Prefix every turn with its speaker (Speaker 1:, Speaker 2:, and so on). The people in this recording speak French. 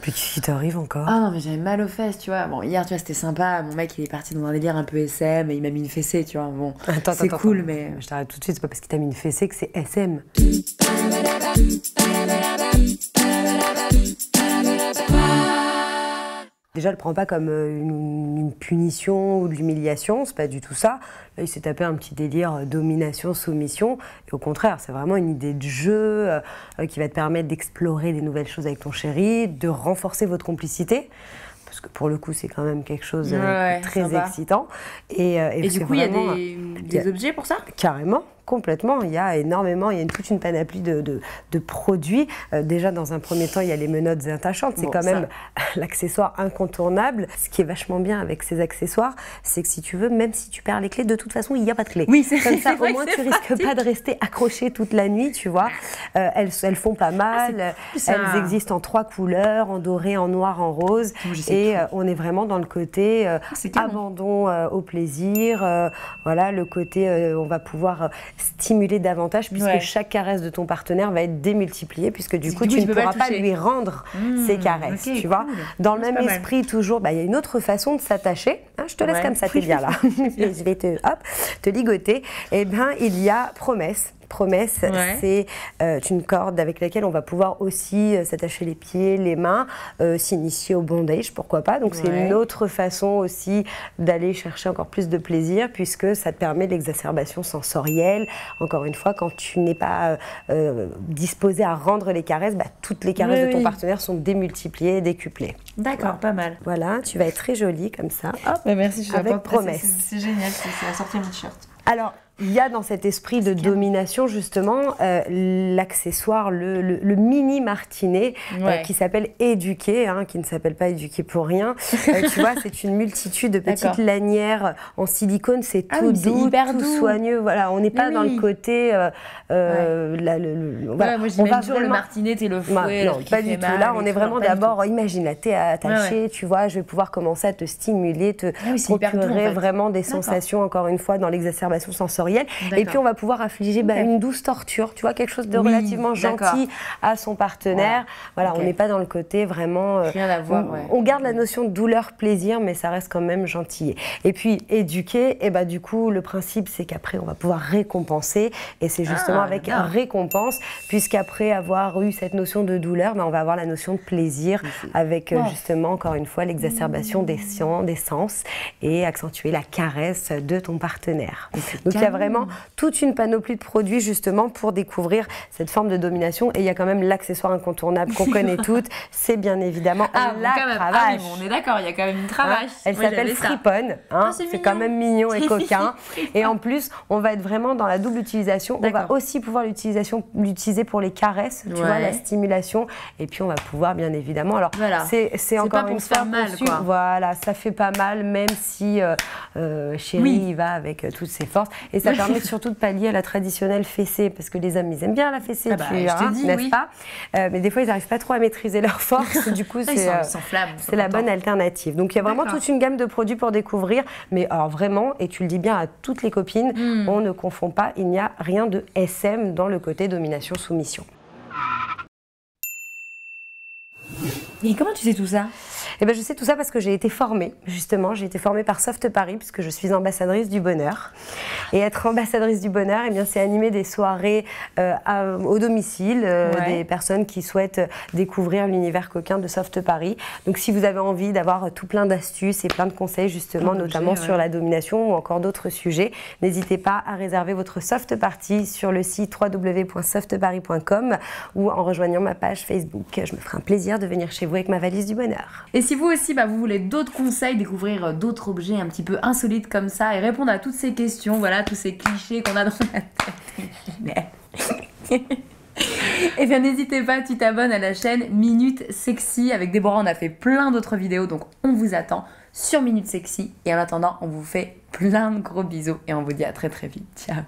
Speaker 1: Puis qui t'arrive encore?
Speaker 2: Ah non, mais j'avais mal aux fesses, tu vois. Bon, hier, tu vois, c'était sympa. Mon mec, il est parti dans un délire un peu SM et il m'a mis une fessée, tu vois. Bon, c'est cool, mais...
Speaker 1: Je t'arrête tout de suite, c'est pas parce qu'il t'a mis une fessée que c'est SM. Déjà, le prends pas comme une punition ou de l'humiliation, c'est pas du tout ça. Là, il s'est tapé un petit délire domination, soumission. Et au contraire, c'est vraiment une idée de jeu qui va te permettre d'explorer des nouvelles choses avec ton chéri, de renforcer votre complicité. Parce que pour le coup, c'est quand même quelque chose de très excitant. Et
Speaker 2: du coup, vraiment, il y a des objets pour ça?
Speaker 1: Carrément. Complètement, il y a énormément, il y a toute une panoplie de produits. Déjà, dans un premier temps, il y a les menottes attachantes. C'est quand même l'accessoire incontournable. Ce qui est vachement bien avec ces accessoires, c'est que si tu veux, même si tu perds les clés, de toute façon, il n'y a pas de clé.
Speaker 2: Oui, c'est
Speaker 1: comme ça, au moins, tu risques pas de rester accroché toute la nuit, tu vois. Elles font pas mal. Elles existent en 3 couleurs, en doré, en noir, en rose. Et on est vraiment dans le côté abandon au plaisir. Voilà, le côté, on va pouvoir stimuler davantage puisque chaque caresse de ton partenaire va être démultipliée puisque du coup tu ne pourras pas lui rendre ses caresses, tu vois. Dans le même esprit toujours, il y a une autre façon de s'attacher. Hein, je te laisse comme ça, t'es bien là. Je vais te ligoter. Eh bien, il y a promesse. Promesse, c'est une corde avec laquelle on va pouvoir aussi s'attacher les pieds, les mains, s'initier au bondage, pourquoi pas. Donc c'est une autre façon aussi d'aller chercher encore plus de plaisir puisque ça te permet l'exacerbation sensorielle. Encore une fois, quand tu n'es pas disposé à rendre les caresses, toutes les caresses de ton partenaire sont démultipliées et décuplées.
Speaker 2: D'accord, pas mal.
Speaker 1: Voilà, tu vas être très jolie comme ça.
Speaker 2: Hop, merci, je
Speaker 1: avec promesse.
Speaker 2: C'est génial, c'est à sortir mon t-shirt.
Speaker 1: Alors, il y a dans cet esprit de domination justement l'accessoire, le mini martinet qui s'appelle éduquer, qui ne s'appelle pas éduquer pour rien. Tu vois, c'est une multitude de petites lanières en silicone, c'est tout doux, tout soigneux. Voilà, on n'est pas dans le côté.
Speaker 2: Moi j'imagine toujours le martinet et le fouet.
Speaker 1: Non, pas du tout. Là, on est vraiment d'abord, imagine la t'es attaché, tu vois, je vais pouvoir commencer à te stimuler, te procurer vraiment des sensations, encore une fois, dans l'exacerbation sensorielle. Et puis on va pouvoir affliger une douce torture, tu vois, quelque chose de relativement gentil à son partenaire. Voilà, on n'est pas dans le côté vraiment...
Speaker 2: rien à voir,
Speaker 1: on garde la notion de douleur, plaisir, mais ça reste quand même gentil. Et puis éduquer, et du coup, le principe, c'est qu'après, on va pouvoir récompenser. Et c'est justement avec récompense, puisqu'après avoir eu cette notion de douleur, on va avoir la notion de plaisir avec justement, encore une fois, l'exacerbation des sens et accentuer la caresse de ton partenaire. Donc il y a vraiment toute une panoplie de produits justement pour découvrir cette forme de domination. Et il y a quand même l'accessoire incontournable qu'on connaît toutes, c'est bien évidemment la cravache.
Speaker 2: On est d'accord, il y a quand même une cravache.
Speaker 1: Elle s'appelle Fripon, c'est quand même mignon et coquin. Et en plus, on va être vraiment dans la double utilisation. On va aussi pouvoir l'utiliser pour les caresses, tu vois, la stimulation. Et puis on va pouvoir bien évidemment. Alors c'est encore une fois mal, quoi. Voilà, ça fait pas mal, même si chéri il va avec toutes ses forces. Et ça permet surtout de pallier à la traditionnelle fessée, parce que les hommes, ils aiment bien la fessée, n'est-ce pas? Mais des fois, ils n'arrivent pas trop à maîtriser leur force. Du coup, c'est la bonne alternative. Donc, il y a vraiment toute une gamme de produits pour découvrir. Mais alors, vraiment, et tu le dis bien à toutes les copines, on ne confond pas, il n'y a rien de SM dans le côté domination-soumission.
Speaker 2: Et comment tu sais tout ça?
Speaker 1: Eh ben, je sais tout ça parce que j'ai été formée, justement. J'ai été formée par Soft Paris, puisque je suis ambassadrice du bonheur. Et être ambassadrice du bonheur, eh bien, c'est animer des soirées au domicile des personnes qui souhaitent découvrir l'univers coquin de Soft Paris. Donc, si vous avez envie d'avoir tout plein d'astuces et plein de conseils, justement, notamment sur la domination ou encore d'autres sujets, n'hésitez pas à réserver votre Soft Party sur le site www.softparis.com ou en rejoignant ma page Facebook. Je me ferai un plaisir de venir chez vous avec ma valise du bonheur.
Speaker 2: Et si vous aussi, vous voulez d'autres conseils, découvrir d'autres objets un petit peu insolites comme ça et répondre à toutes ces questions, voilà, tous ces clichés qu'on a dans la tête. Et bien n'hésitez pas, tu t'abonnes à la chaîne Minute Sexy. Avec Déborah, on a fait plein d'autres vidéos, donc on vous attend sur Minute Sexy. Et en attendant, on vous fait plein de gros bisous et on vous dit à très très vite. Ciao.